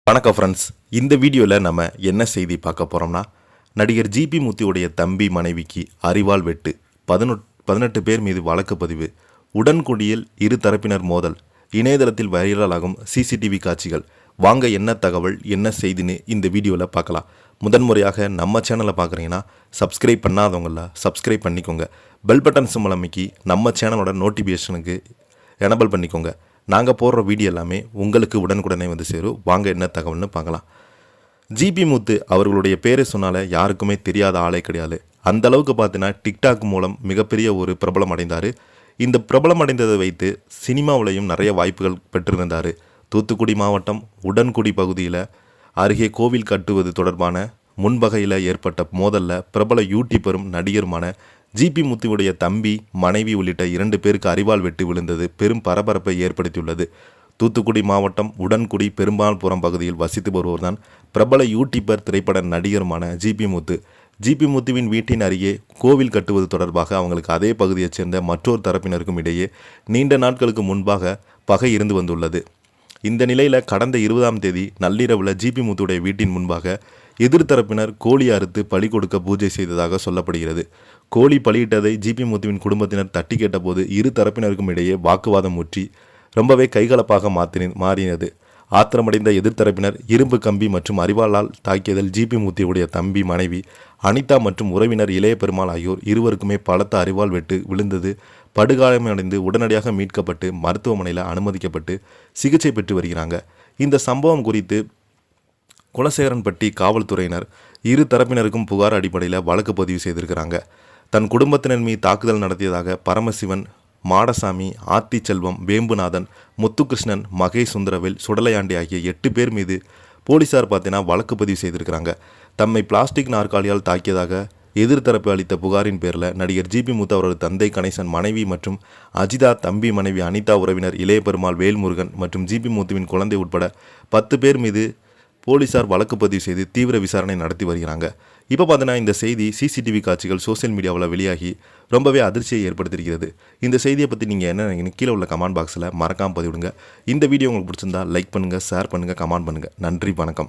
வணக்கம் ஃப்ரெண்ட்ஸ். இந்த வீடியோவில் நம்ம என்ன செய்தி பார்க்க போகிறோம்னா, நடிகர் ஜிபி முத்துவுடைய தம்பி மனைவிக்கு அரிவாள் வெட்டு, 18 பேர் மீது வழக்கு பதிவு, உடன்குடியில் இரு தரப்பினர் மோதல், இணையதளத்தில் வைரலாகும் சிசிடிவி காட்சிகள். வாங்க என்ன தகவல் என்ன செய்தின்னு இந்த வீடியோவில் பார்க்கலாம். முதன்முறையாக நம்ம சேனலை பார்க்குறீங்கன்னா சப்ஸ்கிரைப் பண்ணாதவங்கள சப்ஸ்கிரைப் பண்ணிக்கோங்க. பெல் பட்டன் சிம்பல் அமைக்கி நம்ம சேனலோட நோட்டிஃபிகேஷனுக்கு எனபிள் பண்ணிக்கோங்க. நாங்கள் போடுற வீடியோ எல்லாமே உங்களுக்கு உடனுக்குடனே வந்து சேரும். வாங்க என்ன தகவல்னு பார்க்கலாம். ஜிபி முத்து அவர்களுடைய பேரை சொன்னால யாருக்குமே தெரியாத ஆளே கிடையாது. அந்த அளவுக்கு பார்த்தீங்கன்னா டிக்டாக் மூலம் மிகப்பெரிய ஒரு பிரபலம் அடைந்தார். இந்த பிரபலம் அடைந்ததை வைத்து சினிமாவிலையும் நிறைய வாய்ப்புகள் பெற்றிருந்தார். தூத்துக்குடி மாவட்டம் உடன்குடி பகுதியில் அருகே கோவில் கட்டுவது தொடர்பான முன்பகையில் ஏற்பட்ட மோதலில் பிரபல யூடியூபரும் நடிகருமான ஜிபி முத்துவுடைய தம்பி மனைவி உள்ளிட்ட 2 பேருக்கு அரிவாள் வெட்டு விழுந்தது பெரும் பரபரப்பை ஏற்படுத்தியுள்ளது. தூத்துக்குடி மாவட்டம் உடன்குடி பெரும்பால்புரம் பகுதியில் வசித்து வருவோர்தான் பிரபல யூடியூபர் திரைப்பட நடிகருமான ஜிபி முத்து. ஜிபி முத்துவின் வீட்டின் அருகே கோவில் கட்டுவது தொடர்பாக அவங்களுக்கு அதே பகுதியைச் சேர்ந்த மற்றொரு தரப்பினருக்கும் இடையே நீண்ட நாட்களுக்கு முன்பாக பகை இருந்து வந்துள்ளது. இந்த நிலையில் கடந்த 20ஆம் தேதி நள்ளிரவில் ஜிபி முத்துடைய வீட்டின் முன்பாக எதிர்த்தரப்பினர் கோழி அறுத்து பலி கொடுக்க பூஜை செய்ததாக சொல்லப்படுகிறது. கோழி பலியிட்டதை ஜிபி முத்துவின் குடும்பத்தினர் தட்டி கேட்டபோது இரு தரப்பினருக்கும் இடையே வாக்குவாதம் ஊற்றி ரொம்பவே கைகலப்பாக மாறினது. ஆத்திரமடைந்த எதிர்த்தரப்பினர் இரும்பு கம்பி மற்றும் அரிவாளால் தாக்கியதில் ஜிபி முத்துவுடைய தம்பி மனைவி அனிதா மற்றும் உறவினர் இளைய பெருமாள் ஆகியோர் இருவருக்குமே பலத்த அரிவாள் வெட்டு விழுந்தது. படுகாயமடைந்து உடனடியாக மீட்கப்பட்டு மருத்துவமனையில் அனுமதிக்கப்பட்டு சிகிச்சை பெற்று வருகிறாங்க. இந்த சம்பவம் குறித்து குலசேகரன்பட்டி காவல்துறையினர் இரு தரப்பினருக்கும் புகார் அடிப்படையில் வழக்கு பதிவு செய்திருக்கிறாங்க. தன் குடும்பத்தினர் மீது தாக்குதல் நடத்தியதாக பரமசிவன், மாடசாமி, ஆத்திச்செல்வம், வேம்புநாதன், முத்துகிருஷ்ணன், மகேஷ் சுந்தரவேல், சுடலையாண்டி ஆகிய 8 பேர் மீது போலீசார் பார்த்தீங்கன்னா வழக்கு பதிவு செய்திருக்கிறாங்க. தம்மை பிளாஸ்டிக் நாற்காலியால் தாக்கியதாக எதிர்த்தரப்பு அளித்த புகாரின் பேரில் நடிகர் ஜிபி முத்து அவரது தந்தை கணேசன், மனைவி மற்றும் அஜிதா, தம்பி மனைவி அனிதா, உறவினர் இளைய பெருமாள், வேல்முருகன் மற்றும் ஜிபி முத்துவின் குழந்தை உட்பட 10 பேர் மீது போலீசார் வழக்கு பதிவு செய்து தீவிர விசாரணை நடத்தி வருகிறாங்க. இப்போ பார்த்தீங்கன்னா இந்த செய்தி சிசிடிவி காட்சிகள் சோசியல் மீடியாவில் வெளியாகி ரொம்பவே அதிர்ச்சியை ஏற்படுத்தியிருக்கிறது. இந்த செய்தியை பற்றி நீங்கள் என்ன நினைக்கிறீங்க? கீழே உள்ள கமெண்ட் பாக்ஸில் மறக்காமல் பதிவிடுங்க. இந்த வீடியோ உங்களுக்கு பிடிச்சிருந்தா லைக் பண்ணுங்கள், ஷேர் பண்ணுங்கள், கமெண்ட் பண்ணுங்கள். நன்றி, வணக்கம்.